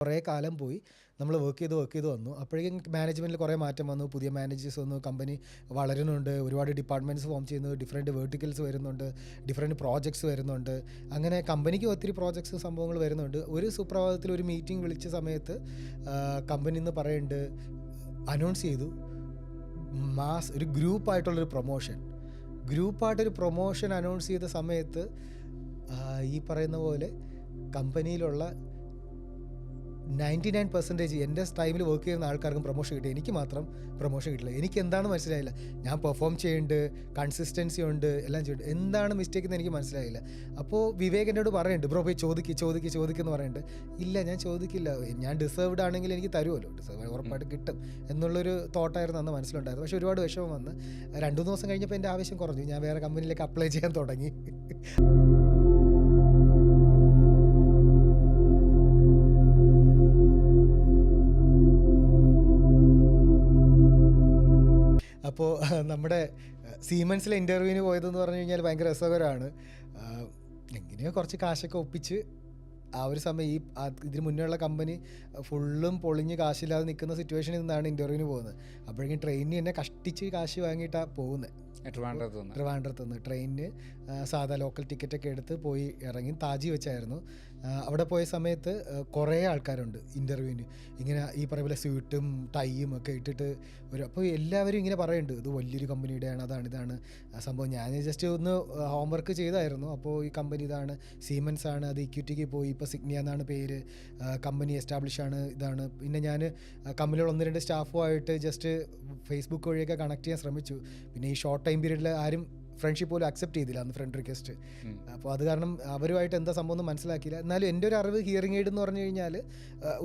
കുറേ കാലം പോയി നമ്മൾ വർക്ക് ചെയ്ത് വന്നു. അപ്പോഴേക്കും മാനേജ്മെൻറ്റിൽ കുറേ മാറ്റം വന്നു, പുതിയ മാനേജേഴ്സ് വന്നു, കമ്പനി വളരുന്നുണ്ട്, ഒരുപാട് ഡിപ്പാർട്ട്മെൻറ്റ്സ് ഫോം ചെയ്യുന്നു, ഡിഫറെൻറ്റ് വേർട്ടിക്കൽസ് വരുന്നുണ്ട്, ഡിഫറെൻറ്റ് പ്രോജക്ട്സ് വരുന്നുണ്ട്. അങ്ങനെ കമ്പനിക്ക് ഒത്തിരി പ്രോജക്ട്സും സംഭവങ്ങൾ വരുന്നുണ്ട്. ഒരു സുപ്രഭാതത്തിൽ ഒരു മീറ്റിംഗ് വിളിച്ച സമയത്ത് കമ്പനി എന്ന് പറയുന്നുണ്ട്, അനൗൺസ് ചെയ്തു ഒരു ഗ്രൂപ്പായിട്ടൊരു പ്രൊമോഷൻ അനൗൺസ് ചെയ്ത സമയത്ത് ഈ പറയുന്ന പോലെ കമ്പനിയിലുള്ള 99% എൻ്റെ ടൈമിൽ വർക്ക് ചെയ്യുന്ന ആൾക്കാർക്കും പ്രൊമോഷൻ കിട്ടി, എനിക്ക് മാത്രം പ്രൊമോഷൻ കിട്ടില്ല. എനിക്ക് എന്താണെന്ന് മനസ്സിലായില്ല. ഞാൻ പെർഫോം ചെയ്യുന്നുണ്ട്, കൺസിസ്റ്റൻസി ഉണ്ട്, എല്ലാം ചെയ്യുന്നുണ്ട്, എന്താണ് മിസ്റ്റേക്ക് എന്ന് എനിക്ക് മനസ്സിലായില്ല. അപ്പോൾ വിവേക് എന്നോട് പറയുന്നുണ്ട്, ബ്രോ പോയി ചോദിക്കുന്നു പറയുന്നുണ്ട്. ഇല്ല, ഞാൻ ചോദിക്കില്ല, ഞാൻ ഡിസേർവ്ഡ് ആണെങ്കിൽ എനിക്ക് തരുമല്ലോ, ഡിസേർവ് ഉറപ്പായിട്ട് കിട്ടും എന്നുള്ളൊരു തോട്ടായിരുന്നു അന്ന് മനസ്സിലുണ്ടായത്. പക്ഷേ ഒരുപാട് വിഷമം വന്ന് 2-3 ദിവസം കഴിഞ്ഞപ്പോൾ എൻ്റെ ആവശ്യം കുറഞ്ഞു, ഞാൻ വേറെ കമ്പനിയിലേക്ക് അപ്ലൈ ചെയ്യാൻ തുടങ്ങി. അപ്പോൾ നമ്മുടെ സീമെൻസിലെ ഇൻ്റർവ്യൂവിന് പോയതെന്ന് പറഞ്ഞു കഴിഞ്ഞാൽ ഭയങ്കര രസകരമാണ്. എങ്ങനെയോ കുറച്ച് കാശൊക്കെ ഒപ്പിച്ച് ആ ഒരു സമയം ഇതിന് മുന്നേ ഉള്ള കമ്പനി ഫുള്ളും പൊളിഞ്ഞ് കാശില്ലാതെ നിൽക്കുന്ന സിറ്റുവേഷനിൽ നിന്നാണ് ഇൻ്റർവ്യൂവിന് പോകുന്നത്. അപ്പോഴേക്കും ട്രെയിനിന് തന്നെ കഷ്ടിച്ച് കാശ് വാങ്ങിയിട്ടാണ് പോകുന്നത്. ട്രിവാൻഡ്രത്ത് നിന്ന് ട്രെയിനിന് സാധാ ലോക്കൽ ടിക്കറ്റൊക്കെ എടുത്ത് പോയി ഇറങ്ങി. താജി വെച്ചായിരുന്നു. അവിടെ പോയ സമയത്ത് കുറേ ആൾക്കാരുണ്ട് ഇൻ്റർവ്യൂവിന്, ഇങ്ങനെ ഈ പറയുന്ന പോലെ സ്യൂട്ടും ടൈയും ഒക്കെ ഇട്ടിട്ട് അപ്പോൾ എല്ലാവരും ഇങ്ങനെ പറയുന്നുണ്ട്, ഇത് വലിയൊരു കമ്പനിയുടെയാണ്, ഇതാണ് സംഭവം. ഞാൻ ജസ്റ്റ് ഒന്ന് ഹോംവർക്ക് ചെയ്തായിരുന്നു. അപ്പോൾ ഈ കമ്പനി ഇതാണ്, സീമെൻസ് ആണ്, അത് ഇക്വിറ്റിക്ക് പോയി, ഇപ്പോൾ സിഗ്നിയ എന്നാണ് പേര്, കമ്പനി എസ്റ്റാബ്ലിഷ് ആണ്, ഇതാണ്. പിന്നെ ഞാൻ കമ്പനിയുള്ള 1-2 സ്റ്റാഫുമായിട്ട് ജസ്റ്റ് ഫേസ്ബുക്ക് വഴിയൊക്കെ കണക്ട് ചെയ്യാൻ ശ്രമിച്ചു. പിന്നെ ഈ ഷോർട്ട് ടൈം പീരീഡിൽ ആരും ഫ്രണ്ട്ഷിപ്പ് പോലും അക്സെപ്റ്റ് ചെയ്തില്ല അന്ന്, ഫ്രണ്ട് റിക്വസ്റ്റ്. അപ്പോൾ അത് കാരണം അവരുമായിട്ട് എന്താ സംഭവം ഒന്നും മനസ്സിലാക്കിയില്ല. എന്നാലും എൻ്റെ ഒരു അറിവ് ഹിയറിംഗ് എയ്ഡ് എന്ന് പറഞ്ഞു കഴിഞ്ഞാൽ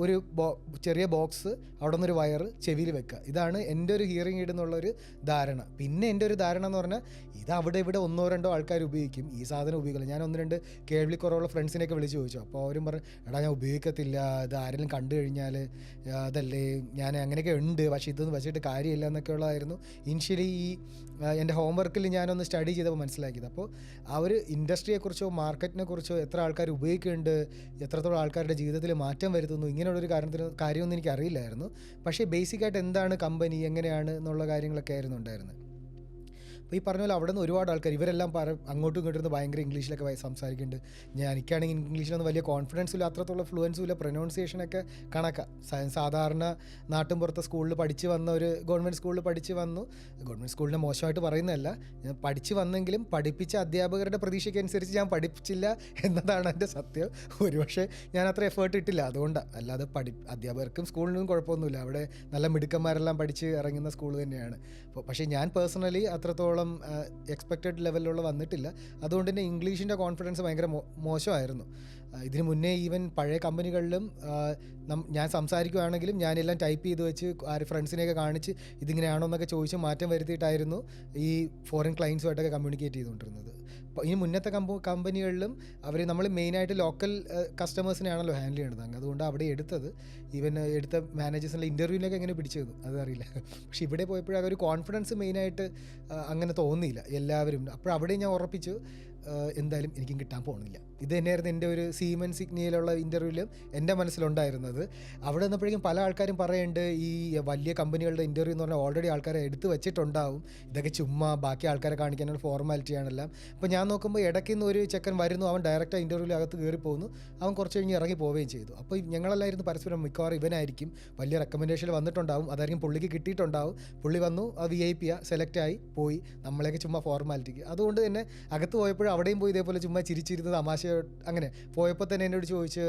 ഒരു ചെറിയ ബോക്സ്, അവിടെ നിന്നൊരു വയറ് ചെവിയിൽ വെക്കുക, ഇതാണ് എൻ്റെ ഒരു ഹിയറിംഗ് എയ്ഡ് എന്നുള്ളൊരു ധാരണ. പിന്നെ എൻ്റെ ഒരു ധാരണ എന്ന് പറഞ്ഞാൽ ഇത് അവിടെ ഇവിടെ 1-2 ആൾക്കാർ ഉപയോഗിക്കും, ഈ സാധനം ഉപയോഗിക്കില്ല. ഞാൻ 1-2 കേൾവിക്കുറവുള്ള ഫ്രണ്ട്സിനെയൊക്കെ വിളിച്ച് ചോദിച്ചു. അപ്പോൾ അവരും പറഞ്ഞു, എടാ ഞാൻ ഉപയോഗിക്കത്തില്ല, ഇത് ആരെങ്കിലും കണ്ടു കഴിഞ്ഞാൽ അതല്ലേ, ഞാൻ അങ്ങനെയൊക്കെ ഉണ്ട്, പക്ഷേ ഇതൊന്നും വെച്ചിട്ട് കാര്യമില്ല എന്നൊക്കെ ഉള്ളതായിരുന്നു ഇനിഷ്യലി ഈ എൻ്റെ ഹോംവർക്കിൽ ഞാനൊന്ന് സ്റ്റഡി ചെയ്തപ്പോൾ മനസ്സിലാക്കിയത്. അപ്പോൾ ആ ഒരു ഇൻഡസ്ട്രിയെക്കുറിച്ചോ മാർക്കറ്റിനെ കുറിച്ചോ എത്ര ആൾക്കാർ ഉപയോഗിക്കുന്നുണ്ട്, എത്രത്തോളം ആൾക്കാരുടെ ജീവിതത്തിൽ മാറ്റം വരുത്തുന്നു, ഇങ്ങനെയുള്ളൊരു കാര്യമൊന്നും എനിക്ക് അറിയില്ലായിരുന്നു. പക്ഷേ ബേസിക്കായിട്ട് എന്താണ് കമ്പനി, എങ്ങനെയാണ് എന്നുള്ള കാര്യങ്ങളൊക്കെ ആയിരുന്നു ഉണ്ടായിരുന്നത്. അപ്പോൾ ഈ പറഞ്ഞ പോലെ അവിടെ നിന്ന് ഒരുപാട് ആൾക്കാർ, ഇവരെല്ലാം അങ്ങോട്ടും ഇങ്ങോട്ടും ഭയങ്കര ഇംഗ്ലീഷിലൊക്കെ സംസാരിക്കുന്നുണ്ട്. എനിക്കാണെങ്കിൽ ഇംഗ്ലീഷിലൊന്നും വലിയ കോൺഫിഡൻസും ഇല്ല, അത്രത്തോളം ഫ്ലുവൻസും ഇല്ല, പ്രൊനൗൺസിയേഷനൊക്കെ കണക്കാം. സാധാരണ നാട്ടിൻപുറത്തെ സ്കൂളിൽ പഠിച്ച് വന്ന ഒരു ഗവൺമെൻറ് സ്കൂളിൽ പഠിച്ച് വന്നു. ഗവൺമെൻറ് സ്കൂളിനെ മോശമായിട്ട് പറയുന്നതല്ല, ഞാൻ പഠിച്ച് വന്നെങ്കിലും പഠിപ്പിച്ച അധ്യാപകരുടെ പ്രതീക്ഷയ്ക്കനുസരിച്ച് ഞാൻ പഠിപ്പിച്ചില്ല എന്നതാണ് എൻ്റെ സത്യം. ഒരുപക്ഷെ ഞാൻ അത്ര എഫേർട്ട് ഇട്ടില്ല, അതുകൊണ്ടാണ്. അല്ലാതെ അധ്യാപകർക്കും സ്കൂളിനും കുഴപ്പമൊന്നുമില്ല, അവിടെ നല്ല മിടുക്കന്മാരെല്ലാം പഠിച്ച് ഇറങ്ങുന്ന സ്കൂൾ തന്നെയാണ്. പക്ഷേ ഞാൻ പേഴ്സണലി അത്രത്തോളം എക്സ്പെക്റ്റഡ് ലെവലിലുള്ള വന്നിട്ടില്ല. അതുകൊണ്ട് തന്നെ ഇംഗ്ലീഷിൻ്റെ കോൺഫിഡൻസ് ഭയങ്കര മോശമായിരുന്നു. ഇതിന് മുന്നേ ഈവൻ പഴയ കമ്പനികളിലും ഞാൻ സംസാരിക്കുകയാണെങ്കിലും ഞാനെല്ലാം ടൈപ്പ് ചെയ്ത് വെച്ച് ഫ്രണ്ട്സിനെയൊക്കെ കാണിച്ച് ഇതിങ്ങനെയാണോ എന്നൊക്കെ ചോദിച്ച് മാറ്റം വരുത്തിയിട്ടായിരുന്നു ഈ ഫോറിൻ ക്ലയൻസുമായിട്ടൊക്കെ കമ്മ്യൂണിക്കേറ്റ് ചെയ്തുകൊണ്ടിരുന്നത്. ഈ മുന്നത്തെ കമ്പനികളിലും നമ്മൾ മെയിനായിട്ട് ലോക്കൽ കസ്റ്റമേഴ്സിനെയാണല്ലോ ഹാൻഡിൽ ചെയ്യേണ്ടത്. അതുകൊണ്ട് അവിടെ എടുത്ത മാനേജേഴ്സിൻ്റെ ഇൻ്റർവ്യൂവിനൊക്കെ എങ്ങനെ പിടിച്ചു അതറിയില്ല. പക്ഷെ ഇവിടെ പോയപ്പോഴൊക്കെ ഒരു കോൺഫിഡൻസ് മെയിനായിട്ട് അങ്ങനെ തോന്നിയില്ല എല്ലാവരും. അപ്പോഴവിടെ ഞാൻ ഉറപ്പിച്ചു, എന്തായാലും എനിക്കും കിട്ടാൻ പോകുന്നില്ല. ഇത് തന്നെയായിരുന്നു എൻ്റെ ഒരു സീമൻ സിഗ്നിയിലുള്ള ഇൻ്റർവ്യൂവിലും എൻ്റെ മനസ്സിലുണ്ടായിരുന്നത്. അവിടെ നിന്നപ്പോഴേക്കും പല ആൾക്കാരും പറയുന്നുണ്ട്, ഈ വലിയ കമ്പനികളുടെ ഇൻ്റർവ്യൂ എന്ന് പറഞ്ഞാൽ ഓൾറെഡി ആൾക്കാരെ എടുത്ത് വെച്ചിട്ടുണ്ടാവും, ഇതൊക്കെ ചുമ്മാ ബാക്കി ആൾക്കാരെ കാണിക്കാനുള്ള ഫോർമാലിറ്റിയാണെല്ലാം. അപ്പോൾ ഞാൻ നോക്കുമ്പോൾ ഇടയ്ക്ക് നിന്ന് ഒരു ചെക്കൻ വരുന്നു, അവൻ ഡയറക്റ്റ് ഇൻ്റർവ്യൂവിൽ അകത്ത് കയറി പോകുന്നു, അവൻ കുറച്ച് കഴിഞ്ഞ് ഇറങ്ങി പോവുകയും ചെയ്തു. അപ്പോൾ ഞങ്ങളെല്ലായിരുന്നു പരസ്പരം മിക്കവാറും ഇവനായിരിക്കും വലിയ റെക്കമെൻഡേഷൻ വന്നിട്ടുണ്ടാവും, അതായിരിക്കും പുള്ളിക്ക് കിട്ടിയിട്ടുണ്ടാവും. പുള്ളി വന്നു, ആ VIP സെലക്ട് ആയി പോയി, നമ്മളെയൊക്കെ ചുമ്മാ ഫോർമാലിറ്റിക്ക്. അതുകൊണ്ട് തന്നെ അകത്ത് പോയപ്പോഴും അവിടെയും പോയി ഇതേപോലെ ചുമ്മാ ചിരിച്ചിരുന്ന് തമാശ അങ്ങനെ പോയപ്പോൾ തന്നെ എന്നോട് ചോദിച്ച്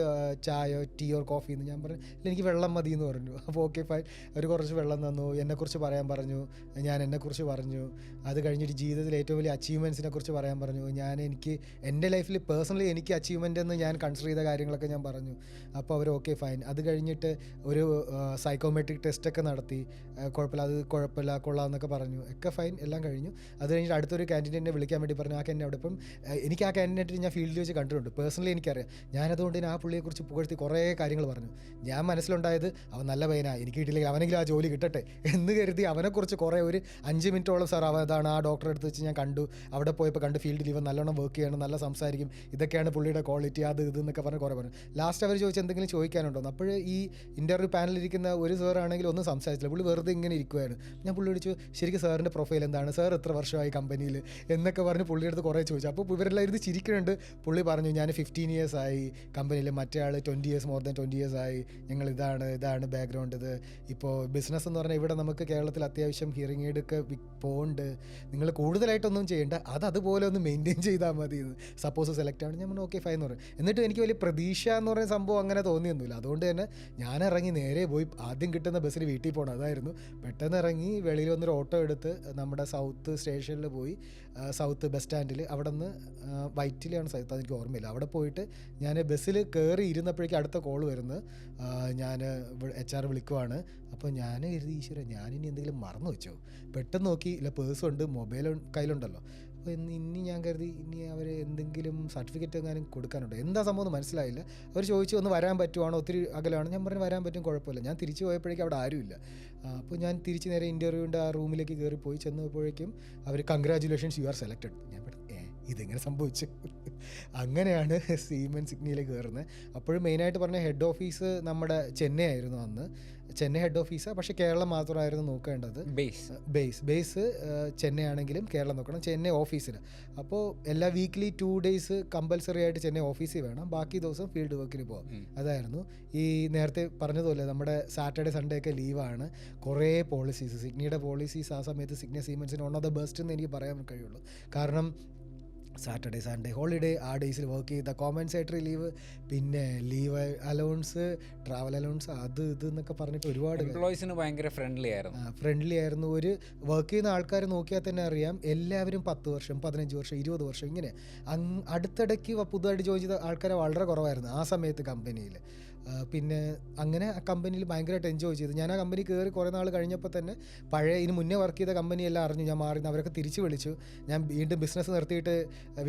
ചായയോ ടീ ഓർ കോഫി എന്ന്. ഞാൻ പറഞ്ഞു എനിക്ക് വെള്ളം മതി എന്ന് പറഞ്ഞു. അപ്പോൾ ഓക്കെ ഫൈൻ, അവർ കുറച്ച് വെള്ളം തന്നു, എന്നെക്കുറിച്ച് പറയാൻ പറഞ്ഞു, ഞാൻ എന്നെക്കുറിച്ച് പറഞ്ഞു. അത് കഴിഞ്ഞിട്ട് ജീവിതത്തിൽ ഏറ്റവും വലിയ അച്ചീവ്മെൻറ്റ്സിനെ കുറിച്ച് പറയാൻ പറഞ്ഞു. എനിക്ക് എൻ്റെ ലൈഫിൽ പേഴ്സണലി എനിക്ക് അച്ചീവ്മെൻ്റ് എന്ന് ഞാൻ കൺസിഡർ ചെയ്ത കാര്യങ്ങളൊക്കെ ഞാൻ പറഞ്ഞു. അപ്പോൾ അവർ ഓക്കെ ഫൈൻ. അത് കഴിഞ്ഞിട്ട് ഒരു സൈക്കോമെട്രിക് ടെസ്റ്റൊക്കെ നടത്തി, കുഴപ്പമില്ല കൊള്ളാമെന്നൊക്കെ പറഞ്ഞു. ഒക്കെ ഫൈൻ, എല്ലാം കഴിഞ്ഞു. അത് കഴിഞ്ഞിട്ട് അടുത്തൊരു ക്യാൻറ്റീൻ എന്നെ വിളിക്കാൻ വേണ്ടി പറഞ്ഞു. ആ എന്നെ അവിടെ ഇപ്പം എനിക്ക് ആ കാൻഡിഡേറ്റ് ഞാൻ ഫീൽഡിൽ വെച്ച് കണ്ടിട്ടുണ്ട്, പേഴ്സണലി എനിക്കറിയാം. ഞാനതുകൊണ്ട് തന്നെ ആ പുള്ളിയെക്കുറിച്ച് പുകഴ്ത്തി കുറേ കാര്യങ്ങൾ പറഞ്ഞു. ഞാൻ മനസ്സിലുണ്ടായത് അവൻ നല്ല പയ്യനാണ്, എനിക്ക് കിട്ടിയില്ലെങ്കിൽ അവനെങ്കിലും ആ ജോലി കിട്ടട്ടെ എന്ന് കരുതി അവനെക്കുറിച്ച് കുറേ ഒരു 5 മിനിറ്റോളം സാർ അതാണ് ആ ഡോക്ടറെ അടുത്ത് വെച്ച് ഞാൻ കണ്ടു, അവിടെ പോയപ്പോൾ കണ്ട് ഫീൽഡിൽ ഇവൻ നല്ലോണം വർക്ക് ചെയ്യണം, നല്ല സംസാരിക്കും, ഇതൊക്കെയാണ് പുള്ളിയുടെ ക്വാളിറ്റി, അത് എന്നൊക്കെ പറഞ്ഞ് കുറേ പറഞ്ഞു. ലാസ്റ്റ് അവർ ചോദിച്ചു എന്തെങ്കിലും ചോദിക്കാനുണ്ടോ. അപ്പോൾ ഈ ഇൻ്റർവ്യൂ പാനലിരിക്കുന്ന ഒരു സാറാണെങ്കിൽ ഒന്നും സംസാരിച്ചില്ല, പുള്ളി വെറുതെ ഇങ്ങനെ ഇരിക്കുമായിരുന്നു. ഞാൻ പുള്ളി വിളിച്ചു, ശരിക്കും സാറിൻ്റെ പ്രൊഫൈൽ എന്താണ്, സാർ എത്ര വർഷമായി കമ്പനിയിൽ എന്നൊക്കെ പറഞ്ഞ് പുള്ളിയുടെ അടുത്ത് കുറേ ചോദിച്ചു. അപ്പോൾ ഇവരെല്ലാം ഇരുന്ന് ചിരിക്കുന്നുണ്ട്. പുള്ളി പറഞ്ഞു, ഞാൻ 15 years ആയി കമ്പനിയിൽ, മറ്റേ ആൾ 20 years, more than 20 years ആയി, ഞങ്ങൾ ഇതാണ് ബാക്ക്ഗ്രൗണ്ട്. ഇത് ഇപ്പോൾ ബിസിനസ് എന്ന് പറഞ്ഞാൽ ഇവിടെ നമുക്ക് കേരളത്തിൽ അത്യാവശ്യം ഹിയറിംഗ് എയ്ഡ് ഒക്കെ പോകുന്നുണ്ട്, നിങ്ങൾ കൂടുതലായിട്ടൊന്നും ചെയ്യേണ്ട, അതുപോലെ ഒന്ന് മെയിൻറ്റെയിൻ ചെയ്താൽ മതി. സപ്പോസ് സെലക്ട് ആണ്, ഞാൻ ഓക്കെ ഫൈൻ എന്ന് പറയും. എന്നിട്ട് എനിക്ക് വലിയ പ്രതീക്ഷ എന്ന് പറയുന്ന സംഭവം അങ്ങനെ തോന്നിയൊന്നുമില്ല. അതുകൊണ്ട് തന്നെ ഞാൻ ഇറങ്ങി നേരെ പോയി ആദ്യം കിട്ടുന്ന ബസ്സിൽ വീട്ടിൽ പോകണം, അതായിരുന്നു. പെട്ടെന്ന് ഇറങ്ങി വെളിയിൽ വന്നൊരു ഓട്ടോ എടുത്ത് നമ്മുടെ സൗത്ത് സ്റ്റേഷനിൽ പോയി, സൗത്ത് ബസ് സ്റ്റാൻഡിൽ, അവിടെ നിന്ന് വൈറ്റിലാണ് സൗത്ത്, അതെനിക്ക് ഓർമ്മയില്ല, അവിടെ പോയിട്ട് ഞാൻ ബസ്സിൽ കയറി ഇരുന്നപ്പോഴേക്കും അടുത്ത കോൾ വരുന്നത്, ഞാൻ HR വിളിക്കുവാണ്. അപ്പോൾ ഞാൻ കരുതി, ഈശ്വര ഞാനിനി എന്തെങ്കിലും മറന്നു വെച്ചോ. പെട്ടെന്ന് നോക്കി, ഇല്ല പേഴ്സുണ്ട്, മൊബൈൽ കയ്യിലുണ്ടല്ലോ. അപ്പോൾ ഇനി ഞാൻ കരുതി ഇനി അവർ എന്തെങ്കിലും സർട്ടിഫിക്കറ്റ് എങ്ങാനും കൊടുക്കാനുണ്ടോ, എന്താ സംഭവം വമനസ്സിലായില്ല. അവർ ചോദിച്ചു ഒന്ന് വരാൻ പറ്റുവാണോ, ഒത്തിരി അകലാണ്. ഞാൻ പറഞ്ഞു വരാൻ പറ്റും, കുഴപ്പമില്ല. ഞാൻ തിരിച്ചു പോയപ്പോഴേക്കും അവിടെ ആരുമില്ല. അപ്പോൾ ഞാൻ തിരിച്ച് നേരെ ഇൻ്റർവ്യൂവിൻ്റെ ആ റൂമിലേക്ക് കയറിപ്പോയി. ചെന്നപ്പോഴേക്കും അവർ കൺഗ്രാജുലേഷൻസ്, യു ആർ സെലക്റ്റഡ്. ഞാൻ ഇതെങ്ങനെ സംഭവിച്ചു. അങ്ങനെയാണ് സീമെൻസ് സിഗ്നിയിലേക്ക് കയറുന്നത്. അപ്പോഴും മെയിനായിട്ട് പറഞ്ഞ ഹെഡ് ഓഫീസ് നമ്മുടെ ചെന്നൈ ആയിരുന്നു അന്ന്. ചെന്നൈ ഹെഡ് ഓഫീസാണ്, പക്ഷേ കേരളം മാത്രമായിരുന്നു നോക്കേണ്ടത്. ബേസ് ചെന്നൈ ആണെങ്കിലും കേരളം നോക്കണം, ചെന്നൈ ഓഫീസിൽ. അപ്പോൾ എല്ലാ വീക്ക്ലി 2 days കമ്പൽസറി ആയിട്ട് ചെന്നൈ ഓഫീസിൽ വേണം, ബാക്കി ദിവസം ഫീൽഡ് വർക്കിന് പോകാം. അതായിരുന്നു ഈ നേരത്തെ പറഞ്ഞതുപോലെ നമ്മുടെ സാറ്റർഡേ സൺഡേ ഒക്കെ ലീവാണ്. കുറേ പോളിസീസ്, സിഗ്നിയുടെ പോളിസീസ് ആ സമയത്ത് Signi സീമെൻസിന് one of the best എന്ന് എനിക്ക് പറയാൻ കഴിയുള്ളൂ. കാരണം സാറ്റർഡേ സൺഡേ ഹോളിഡേ, ആ ഡേയ്സിൽ വർക്ക് ചെയ്ത കോമ്പൻസേറ്ററി ലീവ്, പിന്നെ ലീവ് അലൗൺസ്, ട്രാവൽ അലൗൺസ്, അത് എന്നൊക്കെ പറഞ്ഞിട്ട് ഒരുപാട് എംപ്ലോയീസിന് ഭയങ്കര ഫ്രണ്ട്ലി ആയിരുന്നു. ഒരു വർക്ക് ചെയ്യുന്ന ആൾക്കാർ നോക്കിയാൽ തന്നെ അറിയാം, എല്ലാവരും 10 വർഷം 15 വർഷം 20 വർഷം ഇങ്ങനെ. അടുത്തിടയ്ക്ക് പുതുതായിട്ട് ജോയിൻ ചെയ്ത ആൾക്കാരെ വളരെ കുറവായിരുന്നു ആ സമയത്ത് കമ്പനിയിൽ. പിന്നെ അങ്ങനെ ആ കമ്പനിയിൽ ഭയങ്കരമായിട്ട് എൻജോയ് ചെയ്തു. ഞാൻ ആ കമ്പനി കയറി കുറേ നാൾ കഴിഞ്ഞപ്പോൾ തന്നെ പഴയ ഇതിന് മുന്നേ വർക്ക് ചെയ്ത കമ്പനിയെല്ലാം അറിഞ്ഞു ഞാൻ മാറുന്നു. അവരൊക്കെ തിരിച്ച് വിളിച്ചു. ഞാൻ വീണ്ടും ബിസിനസ് നിർത്തിയിട്ട്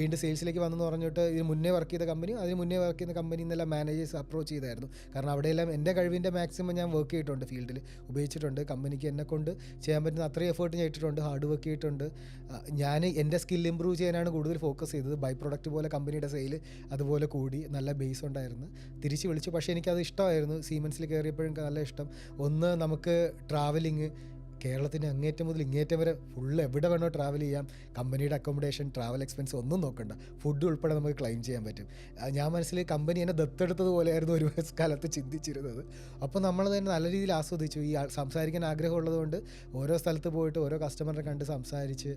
വീണ്ടും സെയിൽസിലേക്ക് വന്നെന്ന് പറഞ്ഞിട്ട് ഇതിന് മുന്നേ വർക്ക് ചെയ്ത കമ്പനി, അതിന് മുന്നേ വർക്ക് ചെയ്യുന്ന കമ്പനി എന്നെല്ലാം മാനേജേഴ്സ് അപ്രോച്ച് ചെയ്തായിരുന്നു. കാരണം അവിടെയെല്ലാം എൻ്റെ കഴിവിൻ്റെ മാക്സിമം ഞാൻ വർക്ക് ചെയ്തിട്ടുണ്ട്, ഫീൽഡിൽ ഉപയോഗിച്ചിട്ടുണ്ട്. കമ്പനിക്ക് എന്നെ കൊണ്ട് ചെയ്യാൻ പറ്റുന്ന അത്രയും എഫേർട്ട് ഞാൻ ഇട്ടിട്ടുണ്ട്, ഹാർഡ് വർക്ക് ചെയ്തിട്ടുണ്ട്. ഞാൻ എൻ്റെ സ്കിൽ ഇമ്പ്രൂവ് ചെയ്യാനാണ് കൂടുതൽ ഫോക്കസ് ചെയ്തത്. ബൈ പ്രൊഡക്റ്റ് പോലെ കമ്പനിയുടെ സെയിൽ അതുപോലെ കൂടി, നല്ല ബേസ് ഉണ്ടായിരുന്നു. തിരിച്ച് വിളിച്ചു. പക്ഷേ എനിക്കത് ഇഷ്ടമായിരുന്നു. സീമെൻസിൽ കയറിയപ്പോഴും എനിക്ക് നല്ല ഇഷ്ടം. ഒന്ന്, നമുക്ക് ട്രാവലിങ് കേരളത്തിൻ്റെ അങ്ങേറ്റം മുതൽ ഇങ്ങേറ്റം വരെ ഫുള്ള് എവിടെ വേണോ ട്രാവൽ ചെയ്യാം. കമ്പനിയുടെ അക്കോമഡേഷൻ, ട്രാവൽ എക്സ്പെൻസ് ഒന്നും നോക്കണ്ട, ഫുഡ് ഉൾപ്പെടെ നമുക്ക് ക്ലെയിം ചെയ്യാൻ പറ്റും. ഞാൻ മനസ്സിൽ കമ്പനി എന്നെ ദത്തെടുത്തത് പോലെയായിരുന്നു ഒരു കാലത്ത് ചിന്തിച്ചിരുന്നത്. അപ്പോൾ നമ്മൾ തന്നെ നല്ല രീതിയിൽ ആസ്വദിച്ചു. ഈ സംസാരിക്കാൻ ആഗ്രഹമുള്ളതുകൊണ്ട് ഓരോ സ്ഥലത്ത് പോയിട്ട് ഓരോ കസ്റ്റമറിനെ കണ്ട് സംസാരിച്ച്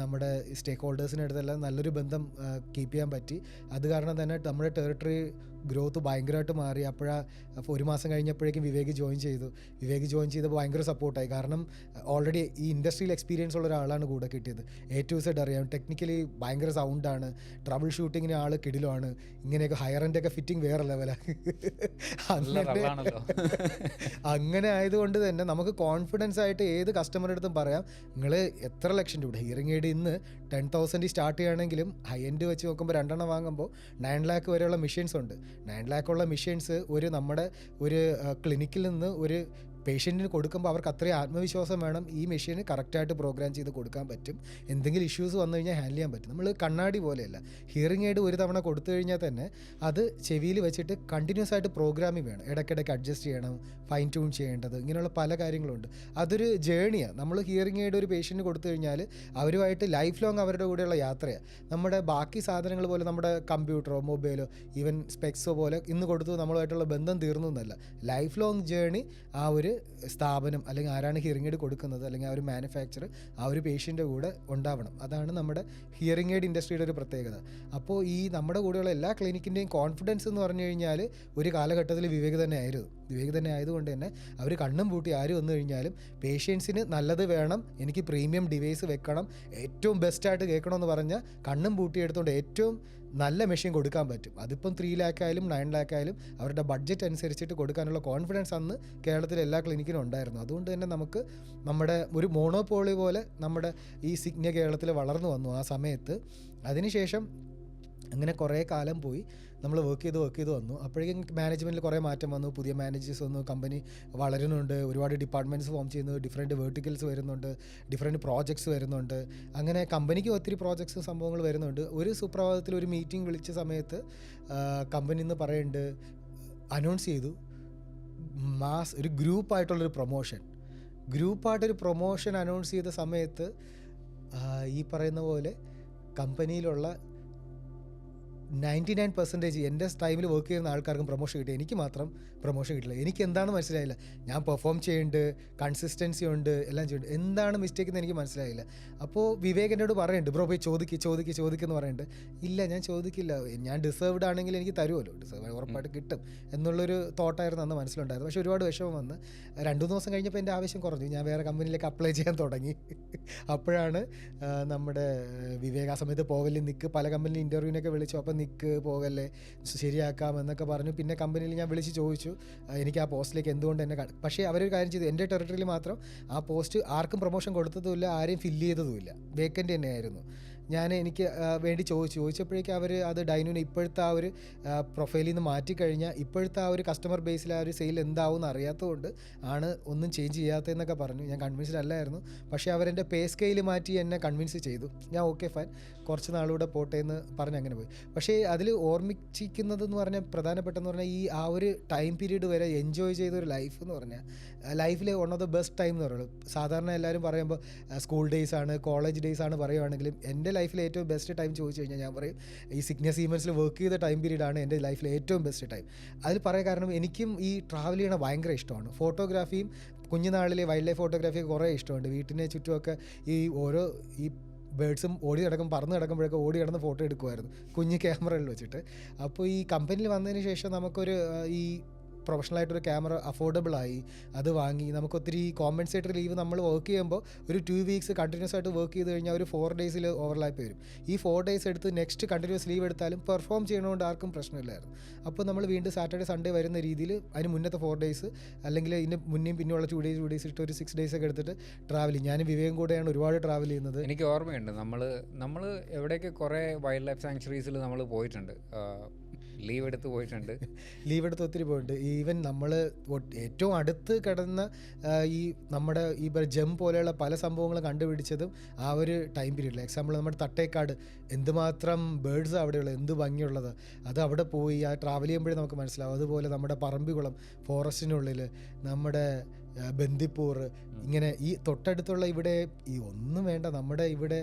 നമ്മുടെ സ്റ്റേക്ക് ഹോൾഡേഴ്സിൻ്റെ അടുത്തെല്ലാം നല്ലൊരു ബന്ധം കീപ്പ് ചെയ്യാൻ പറ്റി. അത് കാരണം തന്നെ നമ്മുടെ ടെറിട്ടറി ഗ്രോത്ത് ഭയങ്കരമായിട്ട് മാറി. അപ്പോൾ 1 മാസം കഴിഞ്ഞപ്പോഴേക്കും വിവേക് ജോയിൻ ചെയ്തപ്പോൾ ഭയങ്കര സപ്പോർട്ടായി. കാരണം ഓൾറെഡി ഈ ഇൻഡസ്ട്രിയിൽ എക്സ്പീരിയൻസ് ഉള്ള ഒരാളാണ് കൂടെ കിട്ടിയത്. A to Z അറിയാം, ടെക്നിക്കലി ഭയങ്കര സൗണ്ടാണ്, ട്രബിൾ ഷൂട്ടിങ്ങിന് ആൾ കിടിലുമാണ്, ഇങ്ങനെയൊക്കെ ഹയർ എൻഡ് ഒക്കെ ഫിറ്റിംഗ് വേറെ ലെവലാണ്. അങ്ങനെ ആയതുകൊണ്ട് തന്നെ നമുക്ക് കോൺഫിഡൻസ് ആയിട്ട് ഏത് കസ്റ്റമറുടെ അടുത്തും പറയാം, നിങ്ങൾ എത്ര ലക്ഷം രൂപ ഹിയറിംഗ് എയ്ഡ് ഇന്ന് 10,000 സ്റ്റാർട്ട് ചെയ്യുകയാണെങ്കിലും ഹൈ എൻഡ് വെച്ച് നോക്കുമ്പോൾ 2 എണ്ണം വാങ്ങുമ്പോൾ 9 lakh വരെയുള്ള മെഷീൻസ് ഉണ്ട്. 9 lakh ഉള്ള മെഷീൻസ് നമ്മുടെ ഒരു ക്ലിനിക്കിൽ നിന്ന് ഒരു പേഷ്യൻറ്റിന് കൊടുക്കുമ്പോൾ അവർക്ക് അത്രയും ആത്മവിശ്വാസം വേണം, ഈ മെഷീന് കറക്റ്റായിട്ട് പ്രോഗ്രാം ചെയ്ത് കൊടുക്കാൻ പറ്റും, എന്തെങ്കിലും ഇഷ്യൂസ് വന്നു കഴിഞ്ഞാൽ ഹാൻഡിൽ ചെയ്യാൻ പറ്റും. നമ്മൾ കണ്ണാടി പോലെയല്ല, ഹിയറിംഗ് എയ്ഡ് ഒരു തവണ കൊടുത്തു കഴിഞ്ഞാൽ തന്നെ അത് ചെവിയിൽ വെച്ചിട്ട് കണ്ടിന്യൂസ് ആയിട്ട് പ്രോഗ്രാമിംഗ് വേണം, ഇടയ്ക്കിടയ്ക്ക് അഡ്ജസ്റ്റ് ചെയ്യണം, ഫൈൻ ട്യൂൺ ചെയ്യേണ്ടത്, ഇങ്ങനെയുള്ള പല കാര്യങ്ങളുണ്ട്. അതൊരു ജേണിയാണ്. നമ്മൾ ഹിയറിംഗ് എയ്ഡ് ഒരു പേഷ്യൻറ്റിന് കൊടുത്തു കഴിഞ്ഞാൽ അവരുമായിട്ട് ലൈഫ് ലോങ് അവരുടെ കൂടെയുള്ള യാത്രയാണ്. നമ്മുടെ ബാക്കി സാധനങ്ങൾ പോലെ നമ്മുടെ കമ്പ്യൂട്ടറോ മൊബൈലോ ഈവൻ സ്പെക്സോ പോലെ ഇന്ന് കൊടുത്തു നമ്മളുമായിട്ടുള്ള ബന്ധം തീർന്നു എന്നല്ല, ലൈഫ് ലോങ് ജേണി ആ ഒരു സ്ഥാപനം അല്ലെങ്കിൽ ആരാണ് ഹിയറിംഗ് എയ്ഡ് കൊടുക്കുന്നത് അല്ലെങ്കിൽ ആ ഒരു മാനുഫാക്ചർ ആ ഒരു പേഷ്യൻ്റെ കൂടെ ഉണ്ടാവണം. അതാണ് നമ്മുടെ ഹിയറിംഗ് എയ്ഡ് ഇൻഡസ്ട്രിയുടെ ഒരു പ്രത്യേകത. അപ്പോൾ ഈ നമ്മുടെ കൂടെയുള്ള എല്ലാ ക്ലിനിക്കിൻ്റെയും കോൺഫിഡൻസ് എന്ന് പറഞ്ഞു കഴിഞ്ഞാൽ ഒരു കാലഘട്ടത്തിൽ വിവേക് തന്നെ ആയതുകൊണ്ട് തന്നെ അവർ കണ്ണും പൂട്ടി ആര് വന്നു കഴിഞ്ഞാലും പേഷ്യൻസിന് നല്ലത് വേണം, എനിക്ക് പ്രീമിയം ഡിവൈസ് വെക്കണം, ഏറ്റവും ബെസ്റ്റായിട്ട് കേൾക്കണമെന്ന് പറഞ്ഞാൽ കണ്ണും പൂട്ടി എടുത്തുകൊണ്ട് ഏറ്റവും നല്ല മെഷീൻ കൊടുക്കാൻ പറ്റും. അതിപ്പം 3 lakh ആയാലും 9 lakh ആയാലും അവരുടെ ബഡ്ജറ്റ് അനുസരിച്ചിട്ട് കൊടുക്കാനുള്ള കോൺഫിഡൻസ് അന്ന് കേരളത്തിലെ എല്ലാ ക്ലിനിക്കിനും ഉണ്ടായിരുന്നു. അതുകൊണ്ട് തന്നെ നമുക്ക് നമ്മുടെ ഒരു മോണോപോളി പോലെ നമ്മുടെ ഈ സിഗ്ന കേരളത്തിൽ വളർന്നു വന്നു ആ സമയത്ത്. അതിനുശേഷം അങ്ങനെ കുറേ കാലം പോയി. നമ്മൾ വർക്ക് ചെയ്ത് വന്നു. അപ്പോഴേക്കും മാനേജ്മെൻറ്റിൽ കുറേ മാറ്റം വന്നു. പുതിയ മാനേജേഴ്സ് വന്നു. കമ്പനി വളരുന്നുണ്ട്. ഒരുപാട് ഡിപ്പാർട്ട്മെൻറ്റ്സ് ഫോം ചെയ്യുന്നു. ഡിഫറെൻറ്റ് വേർട്ടിക്കൽസ് വരുന്നുണ്ട്. ഡിഫറെൻറ്റ് പ്രോജക്ട്സ് വരുന്നുണ്ട്. അങ്ങനെ കമ്പനിക്ക് ഒത്തിരി പ്രോജക്ട്സും സംഭവങ്ങൾ വരുന്നുണ്ട്. ഒരു സുപ്രഭാതത്തിൽ ഒരു മീറ്റിംഗ് വിളിച്ച സമയത്ത് കമ്പനിയിൽ നിന്ന് പറയുന്നുണ്ട്, അനൗൺസ് ചെയ്തു, ഒരു ഗ്രൂപ്പായിട്ടൊരു പ്രൊമോഷൻ അനൗൺസ് ചെയ്ത സമയത്ത് ഈ പറയുന്ന പോലെ കമ്പനിയിലുള്ള 99% എൻ്റെ ടൈമിൽ വർക്ക് ചെയ്യുന്ന ആൾക്കാർക്കും പ്രൊമോഷൻ കിട്ടി. എനിക്ക് മാത്രം പ്രൊമോഷൻ കിട്ടില്ല. എനിക്ക് എന്താണെന്ന് മനസ്സിലായില്ല. ഞാൻ പെർഫോം ചെയ്യുന്നുണ്ട്, കൺസിസ്റ്റൻസി ഉണ്ട്, എല്ലാം ചെയ്യുന്നുണ്ട്. എന്താണ് മിസ്റ്റേക്ക് എന്ന് എനിക്ക് മനസ്സിലായില്ല. അപ്പോൾ വിവേക് എന്നോട് പറയുന്നുണ്ട്, ബ്രോ പോയി ചോദിക്കുന്നു പറയുന്നുണ്ട്. ഇല്ല, ഞാൻ ചോദിക്കില്ല. ഞാൻ ഡിസേർവ്ഡ് ആണെങ്കിൽ എനിക്ക് തരുമല്ലോ, ഡിസേർവ് ഉറപ്പായിട്ട് കിട്ടും എന്നുള്ളൊരു തോട്ടായിരുന്നു അന്ന് മനസ്സിലുണ്ടായിരുന്നു. പക്ഷേ ഒരുപാട് വിഷമം വന്ന് 2-3 ദിവസം കഴിഞ്ഞപ്പോൾ എൻ്റെ ആവശ്യം കുറഞ്ഞു. ഞാൻ വേറെ കമ്പനിയിലേക്ക് അപ്ലൈ ചെയ്യാൻ തുടങ്ങി. അപ്പോഴാണ് നമ്മുടെ വിവേക് ആ സമയത്ത് പോകല്ലേ, നിൽക്ക്, പല കമ്പനിയിൽ ഇൻ്റർവ്യൂവിനൊക്കെ വിളിച്ചു. അപ്പം നിൽക്ക്, പോകല്ലേ, ശരിയാക്കാം എന്നൊക്കെ പറഞ്ഞു. പിന്നെ കമ്പനിയിൽ ഞാൻ വിളിച്ച് ചോദിച്ചു എനിക്ക് ആ പോസ്റ്റിലേക്ക് എന്തുകൊണ്ട് എന്നെ പക്ഷേ അവരൊരു കാര്യം ചെയ്തു, എൻ്റെ ടെറിട്ടറിയിൽ മാത്രം ആ പോസ്റ്റ് ആർക്കും പ്രൊമോഷൻ കൊടുത്തതുമില്ല, ആരെയും ഫില്ല് ചെയ്തതുമില്ല, വേക്കൻ്റ് തന്നെയായിരുന്നു. എനിക്ക് വേണ്ടി ചോദിച്ചപ്പോഴേക്കും അവർ അത് ഡൈനുവിന് ഇപ്പോഴത്തെ ആ ഒരു പ്രൊഫൈലിൽ നിന്ന് മാറ്റിക്കഴിഞ്ഞാൽ ഇപ്പോഴത്തെ ആ ഒരു കസ്റ്റമർ ബേസിൽ ആ ഒരു സെയിൽ എന്താവും എന്ന് അറിയാത്തതുകൊണ്ട് ആണ് ഒന്നും ചേഞ്ച് ചെയ്യാത്തതെന്നൊക്കെ പറഞ്ഞു. ഞാൻ കൺവിൻസ്ഡ് അല്ലായിരുന്നു. പക്ഷേ അവരെൻ്റെ പേ സ്കെയിൽ മാറ്റി എന്നെ കൺവിൻസ് ചെയ്തു. ഞാൻ ഓക്കെ ഫൈൻ, കുറച്ച് നാളുകൂടെ പോട്ടെ എന്ന് പറഞ്ഞ് അങ്ങനെ പോയി. പക്ഷേ അതിൽ ഓർമ്മിച്ചിരിക്കുന്നതെന്ന് പറഞ്ഞാൽ പ്രധാനപ്പെട്ടെന്ന് പറഞ്ഞാൽ ഈ ആ ഒരു ടൈം പീരീഡ് വരെ എൻജോയ് ചെയ്തൊരു ലൈഫ് എന്ന് പറഞ്ഞാൽ ലൈഫിലെ one of the best time എന്ന് പറയുള്ളൂ. സാധാരണ എല്ലാവരും പറയുമ്പോൾ സ്കൂൾ ഡേയ്സ് ആണ്, കോളേജ് ഡേയ്സ് ആണ് പറയുവാണെങ്കിലും എൻ്റെ ലൈഫിലെ ഏറ്റവും ബെസ്റ്റ് ടൈം ചോദിച്ചു കഴിഞ്ഞാൽ ഞാൻ പറയും ഈ സിഗ്നസ് സീമെൻസിൽ വർക്ക് ചെയ്ത ടൈം പീരീഡാണ് എൻ്റെ ലൈഫിലെ ഏറ്റവും ബെസ്റ്റ് ടൈം. അതിൽ പറയാൻ കാരണം എനിക്കും ഈ ട്രാവൽ ചെയ്യണ ഭയങ്കര ഇഷ്ടമാണ്. ഫോട്ടോഗ്രാഫിയും കുഞ്ഞുനാളിലെ വൈൽഡ് ലൈഫ് ഫോട്ടോഗ്രാഫിയൊക്കെ കുറേ ഇഷ്ടമുണ്ട്. വീട്ടിനെ ചുറ്റുമൊക്കെ ഈ ബേഡ്സും പറന്ന് കിടക്കുമ്പോഴൊക്കെ ഓടി കിടന്ന് ഫോട്ടോ എടുക്കുമായിരുന്നു കുഞ്ഞ് ക്യാമറയിൽ വെച്ചിട്ട്. അപ്പോൾ ഈ കമ്പനിയിൽ വന്നതിന് ശേഷം നമുക്കൊരു ഈ പ്രൊഫഷണലായിട്ടൊരു ക്യാമറ അഫോർഡബിളായി, അത് വാങ്ങി. നമുക്കൊത്തിരി കോമ്പൻസേറ്ററി ലീവ് നമ്മൾ വർക്ക് ചെയ്യുമ്പോൾ ഒരു 2 വീക്സ് കണ്ടിന്യൂസ് ആയിട്ട് വർക്ക് ചെയ്ത് കഴിഞ്ഞാൽ ഒരു 4 ഡേയ്സിൽ ഓവർലാപ്പ് വരും. ഈ 4 ഡേയ്സ് എടുത്ത് നെക്സ്റ്റ് കണ്ടിന്യൂസ് ലീവ് എടുത്താലും പെർഫോം ചെയ്യണതുകൊണ്ട് ആർക്കും പ്രശ്നമില്ലായിരുന്നു. അപ്പോൾ നമ്മൾ വീണ്ടും സാറ്റർഡേ സൺഡേ വരുന്ന രീതിയിൽ അതിന് മുന്നത്തെ 4 ഡേയ്സ് അല്ലെങ്കിൽ ഇതിന് മുന്നേയും പിന്നെയുള്ള 2 ഡേയ്സ് ഇട്ട് ഒരു 6 ഡേയ്സ് ഒക്കെ എടുത്തിട്ട് ട്രാവൽ. ഞാനും വിവേകം കൂടെയാണ് ഒരുപാട് ട്രാവൽ ചെയ്യുന്നത്. എനിക്ക് ഓർമ്മയുണ്ട്, നമ്മൾ എവിടെയൊക്കെ കുറേ വൈൽഡ് ലൈഫ് സാങ്ച്വറീസിൽ നമ്മൾ പോയിട്ടുണ്ട്, ലീവ് എടുത്ത് പോയിട്ടുണ്ട്. ലീവ് എടുത്ത് ഒത്തിരി പോയിട്ടുണ്ട്. ഈവൻ നമ്മൾ ഏറ്റവും അടുത്ത് കിടന്ന ഈ നമ്മുടെ ഈ ജം പോലെയുള്ള പല സംഭവങ്ങളും കണ്ടുപിടിച്ചതും ആ ഒരു ടൈം പീരീഡിൽ. എക്സാമ്പിൾ നമ്മുടെ തട്ടേക്കാട് എന്തുമാത്രം ബേഡ്സ് അവിടെയുള്ളത്, എന്ത് ഭംഗിയുള്ളത്, അത് അവിടെ പോയി ആ ട്രാവൽ ചെയ്യുമ്പോഴേ നമുക്ക് മനസ്സിലാവും. അതുപോലെ നമ്മുടെ പറമ്പിക്കുളം ഫോറസ്റ്റിനുള്ളിൽ, നമ്മുടെ ബന്ദിപ്പൂർ, ഇങ്ങനെ ഈ തൊട്ടടുത്തുള്ള ഇവിടെ ഈ ഒന്നും വേണ്ട നമ്മുടെ ഇവിടെ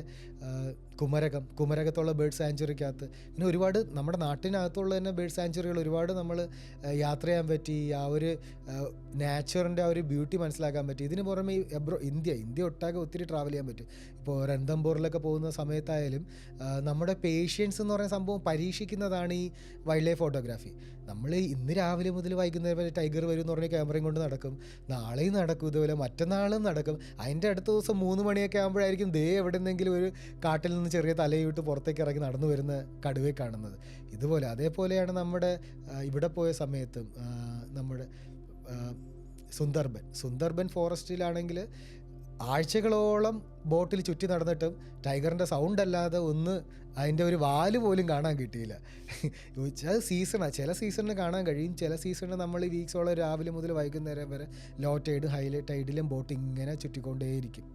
കുമരകത്തുള്ള ബേർഡ് സാങ്ച്വറിക്കകത്ത് ഇങ്ങനെ ഒരുപാട് നമ്മുടെ നാട്ടിനകത്തുള്ള തന്നെ ബേർഡ് സാങ്ച്വറികൾ ഒരുപാട് നമ്മൾ യാത്ര ചെയ്യാൻ പറ്റി. ആ ഒരു നാച്ചുറിൻ്റെ ആ ഒരു ബ്യൂട്ടി മനസ്സിലാക്കാൻ പറ്റി. ഇതിന് പുറമെ ഇന്ത്യ ഒട്ടാകെ ഒത്തിരി ട്രാവൽ ചെയ്യാൻ പറ്റും. ഇപ്പോൾ രന്തംബോറിലൊക്കെ പോകുന്ന സമയത്തായാലും നമ്മുടെ പേഷ്യൻസ് എന്ന് പറയുന്ന സംഭവം പരീക്ഷിക്കുന്നതാണ് ഈ വൈൽഡ് ലൈഫ് ഫോട്ടോഗ്രാഫി. നമ്മൾ ഇന്ന് രാവിലെ മുതൽ വൈകുന്നേരം വരെ ടൈഗർ വരും എന്ന് പറഞ്ഞ് ക്യാമറയും കൊണ്ട് നടക്കും, നാളെയും നടക്കും, ഇതുപോലെ മറ്റന്നാളും നടക്കും. അതിൻ്റെ അടുത്ത ദിവസം 3 മണിയൊക്കെ ആകുമ്പോഴായിരിക്കും എവിടെ നിന്നെങ്കിലും ഒരു കാട്ടിൽ നിന്ന് ചെറിയ തലയിട്ട് പുറത്തേക്ക് ഇറങ്ങി നടന്നു വരുന്ന കടുവയെ കാണുന്നത്. ഇതുപോലെ അതേപോലെയാണ് നമ്മുടെ ഇവിടെ പോയ സമയത്തും നമ്മുടെ സുന്ദർബൻ ഫോറസ്റ്റിലാണെങ്കിൽ ആഴ്ചകളോളം ബോട്ടിൽ ചുറ്റി നടന്നിട്ടും ടൈഗറിൻ്റെ സൗണ്ട് അല്ലാതെ അതിൻ്റെ ഒരു വാല് പോലും കാണാൻ കിട്ടിയില്ല. അത് സീസണാണ്. ചില സീസണിൽ കാണാൻ കഴിയും, ചില സീസണിൽ നമ്മൾ ഈ വീക്സോളം രാവിലെ മുതൽ വൈകുന്നേരം വരെ ലോ ടൈഡ് ഹൈ ടൈഡിലും ബോട്ട് ഇങ്ങനെ ചുറ്റിക്കൊണ്ടേയിരിക്കും.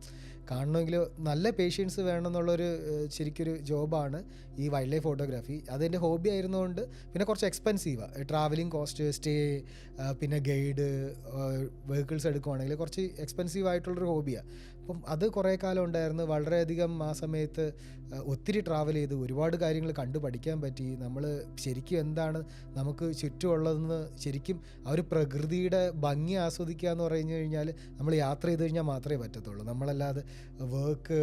കാണണമെങ്കിൽ നല്ല പേഷ്യൻസ് വേണമെന്നുള്ളൊരു ശരിക്കൊരു ജോബാണ് ഈ വൈൽഡ് ലൈഫ് ഫോട്ടോഗ്രാഫി. അതെൻ്റെ ഹോബി ആയിരുന്നുകൊണ്ട് പിന്നെ കുറച്ച് എക്സ്പെൻസീവാണ് ട്രാവലിംഗ് കോസ്റ്റ്, സ്റ്റേ, പിന്നെ ഗൈഡ്, വെഹിക്കിൾസ് എടുക്കുവാണെങ്കിൽ കുറച്ച് എക്സ്പെൻസീവ് ആയിട്ടുള്ളൊരു ഹോബിയാണ്. അപ്പം അത് കുറേ കാലം ഉണ്ടായിരുന്നു. വളരെയധികം ആ സമയത്ത് ഒത്തിരി ട്രാവൽ ചെയ്ത് ഒരുപാട് കാര്യങ്ങൾ കണ്ടു പഠിക്കാൻ പറ്റി. നമ്മൾ ശരിക്കും എന്താണ് നമുക്ക് ചുറ്റുമുള്ളതെന്ന് ശരിക്കും ആ ഒരു പ്രകൃതിയുടെ ഭംഗി ആസ്വദിക്കുക എന്ന് പറഞ്ഞു കഴിഞ്ഞാൽ നമ്മൾ യാത്ര ചെയ്ത് കഴിഞ്ഞാൽ മാത്രമേ പറ്റത്തുള്ളൂ. നമ്മളല്ലാതെ വർക്ക്,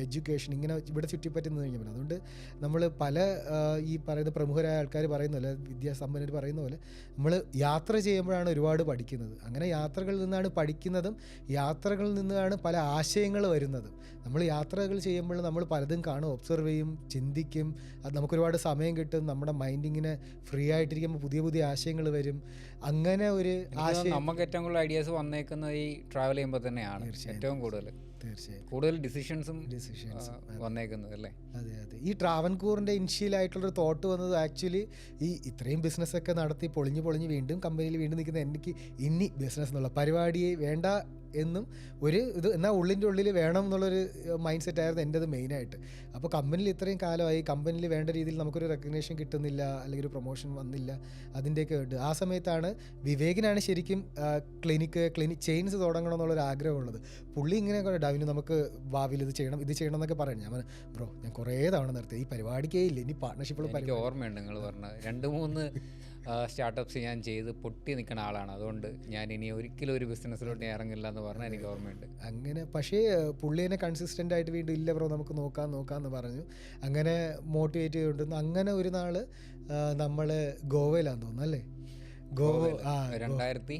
എഡ്യൂക്കേഷൻ ഇങ്ങനെ ഇവിടെ ചുറ്റിപ്പറ്റി നിന്ന് കഴിഞ്ഞാൽ അതുകൊണ്ട് നമ്മൾ പല ഈ പറയുന്ന പ്രമുഖരായ ആൾക്കാർ പറയുന്ന പോലെ, വിദ്യാസമ്പന്നർ പറയുന്ന പോലെ നമ്മൾ യാത്ര ചെയ്യുമ്പോഴാണ് ഒരുപാട് പഠിക്കുന്നത്. അങ്ങനെ യാത്രകളിൽ നിന്നാണ് പഠിക്കുന്നതും യാത്രകളിൽ നിന്നാണ് പല ആശയങ്ങൾ വരുന്നതും. നമ്മൾ യാത്രകൾ ചെയ്യുമ്പോൾ നമ്മൾ പലതും കാണും, ഒബ്സർവ് ചെയ്യും, ചിന്തിക്കും. അത് നമുക്കൊരുപാട് സമയം കിട്ടും. നമ്മുടെ മൈൻഡിങ്ങനെ ഫ്രീ ആയിട്ടിരിക്കുമ്പോൾ പുതിയ പുതിയ ആശയങ്ങൾ വരും. അങ്ങനെ ഒരു ആശയം നമുക്ക് ഏറ്റവും കൂടുതൽ ഐഡിയാസ് വന്നേക്കുന്നത് ഈ ട്രാവൽ ചെയ്യുമ്പോൾ തന്നെയാണ് ഏറ്റവും കൂടുതൽ. തീർച്ചയായും കൂടുതൽ ഡിസിഷൻസും ഡിസിഷൻസ്. വന്നേക്കുന്നത് അല്ലേ. അതെ അതെ. ഈ ട്രാവൻകൂറിൻ്റെ ഇനിഷ്യലായിട്ടുള്ളൊരു തോട്ട് വന്നത് ആക്ച്വലി ഈ ഇത്രയും ബിസിനസ്സൊക്കെ നടത്തി പൊളിഞ്ഞ് പൊളിഞ്ഞ് വീണ്ടും കമ്പനിയിൽ വീണ്ടും നിൽക്കുന്ന എനിക്ക് ഇനി ബിസിനസ് എന്നുള്ള പരിപാടിയെ വേണ്ട എന്നും ഒരു ഇത് എന്നാൽ ഉള്ളിൻ്റെ ഉള്ളിൽ വേണം എന്നുള്ളൊരു മൈൻഡ് സെറ്റായിരുന്നു എൻ്റെത് മെയിനായിട്ട്. അപ്പോൾ കമ്പനിയിൽ ഇത്രയും കാലമായി കമ്പനിയിൽ വേണ്ട രീതിയിൽ നമുക്കൊരു റെക്കഗ്നേഷൻ കിട്ടുന്നില്ല, അല്ലെങ്കിൽ ഒരു പ്രൊമോഷൻ വന്നില്ല, അതിൻ്റെയൊക്കെ ഉണ്ട്. ആ സമയത്താണ് വിവേകിനാണ് ശരിക്കും ക്ലിനിക് ചെയിൻസ് തുടങ്ങണം എന്നുള്ളൊരു ആഗ്രഹമുള്ളത്. പുള്ളി ഇങ്ങനെ ഡാവിന് നമുക്ക് ഭാവിയിൽ ഇത് ചെയ്യണം എന്നൊക്കെ പറയണം. ഞാൻ ബ്രോ ഞാൻ കുറേ തവണ നിർത്തി, ഈ പരിപാടിക്കേ ഇല്ല, ഇനി പാർട്ട്ണർഷിപ്പുള്ള എനിക്ക് ഓർമ്മയുണ്ട് നിങ്ങൾ പറഞ്ഞത് 2-3 സ്റ്റാർട്ടപ്പ്സ് ഞാൻ ചെയ്ത് പൊട്ടി നിൽക്കുന്ന ആളാണ്. അതുകൊണ്ട് ഞാൻ ഇനി ഒരിക്കലും ഒരു ബിസിനസ്സിലോട്ട് ഇറങ്ങില്ല എന്ന് പറഞ്ഞാൽ എനിക്ക് ഓർമ്മയുണ്ട്. അങ്ങനെ പക്ഷേ പുള്ളിനെ കൺസിസ്റ്റൻ്റ് ആയിട്ട് വീണ്ടും ഇല്ല ബ്രോ നമുക്ക് നോക്കാമെന്ന് പറഞ്ഞു. അങ്ങനെ മോട്ടിവേറ്റ് ചെയ്തുകൊണ്ടിരുന്നു. അങ്ങനെ ഒരു നാൾ നമ്മൾ ഗോവയിലാന്ന് തോന്നുന്നു അല്ലേ? ഗോവ 2019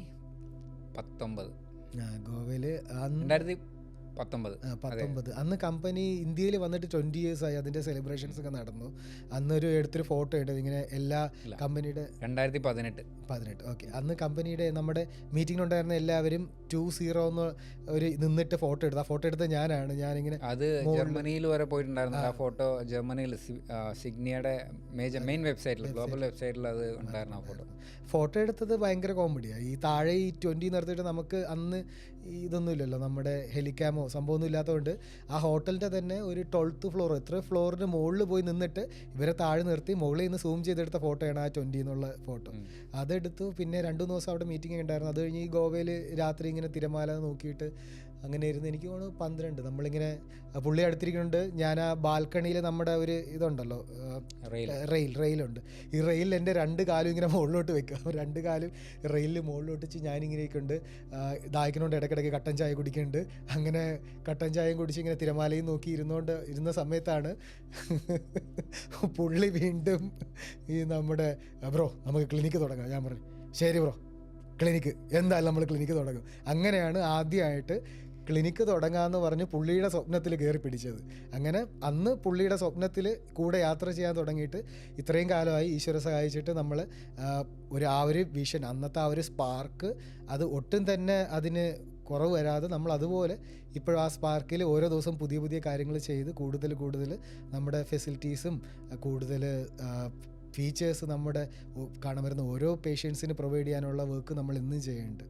ഗോവയിൽ 2019 അന്ന് കമ്പനി ഇന്ത്യയിൽ വന്നിട്ട് 20 years ആയി. അതിൻ്റെ സെലിബ്രേഷൻസ് ഒക്കെ നടന്നു. അന്നൊരു എടുത്തൊരു ഫോട്ടോ ഉണ്ട് ഇങ്ങനെ എല്ലാ കമ്പനിയുടെ 2018 ഓക്കെ. അന്ന് കമ്പനിയുടെ നമ്മുടെ മീറ്റിങ്ങിനുണ്ടായിരുന്ന എല്ലാവരും 20 എന്ന് ഒരു നിന്നിട്ട് ഫോട്ടോ എടുത്തു. ആ ഫോട്ടോ എടുത്ത ഞാനിങ്ങനെ അത് ജർമ്മനിയിൽ വരെ പോയിട്ടുണ്ടായിരുന്നു. ആ ഫോട്ടോ ജർമ്മനിയിൽ സിഗ്നിയുടെ മെയിൻ വെബ്സൈറ്റിൽ ഗ്ലോബൽ വെബ്സൈറ്റിൽ അത് ഉണ്ടായിരുന്നു. ആ ഫോട്ടോ എടുത്തത് ഭയങ്കര കോമഡിയാണ്. ഈ താഴെ ഈ 20 നിർത്തിയിട്ട് നമുക്ക് അന്ന് ഇതൊന്നുമില്ലല്ലോ, നമ്മുടെ ഹെലിക്യാമോ സംഭവമൊന്നും ഇല്ലാത്തതുകൊണ്ട് ആ ഹോട്ടലിൻ്റെ തന്നെ ഒരു 12th ഫ്ലോർ എത്ര ഫ്ലോറിന് മുകളിൽ പോയി നിന്നിട്ട് ഇവരെ താഴെ നിർത്തി മുകളിൽ നിന്ന് സൂം ചെയ്തെടുത്ത ഫോട്ടോയാണ് ആ 20 എന്നുള്ള ഫോട്ടോ. അതെടുത്തു. പിന്നെ 2-3 ദിവസം അവിടെ മീറ്റിംഗ് ഉണ്ടായിരുന്നു. അത് കഴിഞ്ഞ് ഈ ഗോവയിൽ രാത്രി ഇങ്ങനെ തിരമാല നോക്കിയിട്ട് അങ്ങനെ ഇരുന്ന് എനിക്ക് തോന്നുന്നു 12 നമ്മളിങ്ങനെ പുള്ളി അടുത്തിരിക്കുന്നുണ്ട്. ഞാൻ ആ ബാൽക്കണിയിൽ നമ്മുടെ ഒരു ഇതുണ്ടല്ലോ റെയിലുണ്ട്. ഈ റെയിലിൽ എൻ്റെ 2 കാലും ഇങ്ങനെ മുകളിലോട്ട് വെക്കുക. 2 കാലും റെയിലിൽ മുകളിലോട്ട് വെച്ച് ഞാനിങ്ങനെയൊക്കെയുണ്ട്. ദാഹിക്കണോണ്ട് ഇടയ്ക്കിടയ്ക്ക് കട്ടൻ ചായ കുടിക്കുന്നുണ്ട്. അങ്ങനെ കട്ടൻ ചായയും കുടിച്ച് ഇങ്ങനെ തിരമാലയും നോക്കി ഇരുന്ന സമയത്താണ് പുള്ളി വീണ്ടും ഈ നമ്മുടെ ബ്രോ നമുക്ക് ക്ലിനിക്ക് തുടങ്ങാം. ഞാൻ പറഞ്ഞു ശരി ബ്രോ ക്ലിനിക്ക് എന്തായാലും നമ്മൾ ക്ലിനിക്ക് തുടങ്ങും. അങ്ങനെയാണ് ആദ്യമായിട്ട് ക്ലിനിക്ക് തുടങ്ങാമെന്ന് പറഞ്ഞ് പുള്ളിയുടെ സ്വപ്നത്തിൽ കയറി പിടിച്ചത്. അങ്ങനെ അന്ന് പുള്ളിയുടെ സ്വപ്നത്തിൽ കൂടെ യാത്ര ചെയ്യാൻ തുടങ്ങിയിട്ട് ഇത്രയും കാലമായി ഈശ്വര സഹായിച്ചിട്ട് നമ്മൾ ആ ഒരു വിഷൻ, അന്നത്തെ ആ ഒരു സ്പാർക്ക്, അത് ഒട്ടും തന്നെ അതിന് കുറവ് വരാതെ നമ്മൾ അതുപോലെ ഇപ്പോഴും ആ സ്പാർക്കിൽ ഓരോ ദിവസം പുതിയ പുതിയ കാര്യങ്ങൾ ചെയ്ത് കൂടുതൽ നമ്മുടെ ഫെസിലിറ്റീസും കൂടുതൽ ഫീച്ചേഴ്സ് നമ്മുടെ കാണാൻ വരുന്ന ഓരോ പേഷ്യൻസിന് പ്രൊവൈഡ് ചെയ്യാനുള്ള വർക്ക് നമ്മൾ ഇന്നും ചെയ്യുന്നുണ്ട്.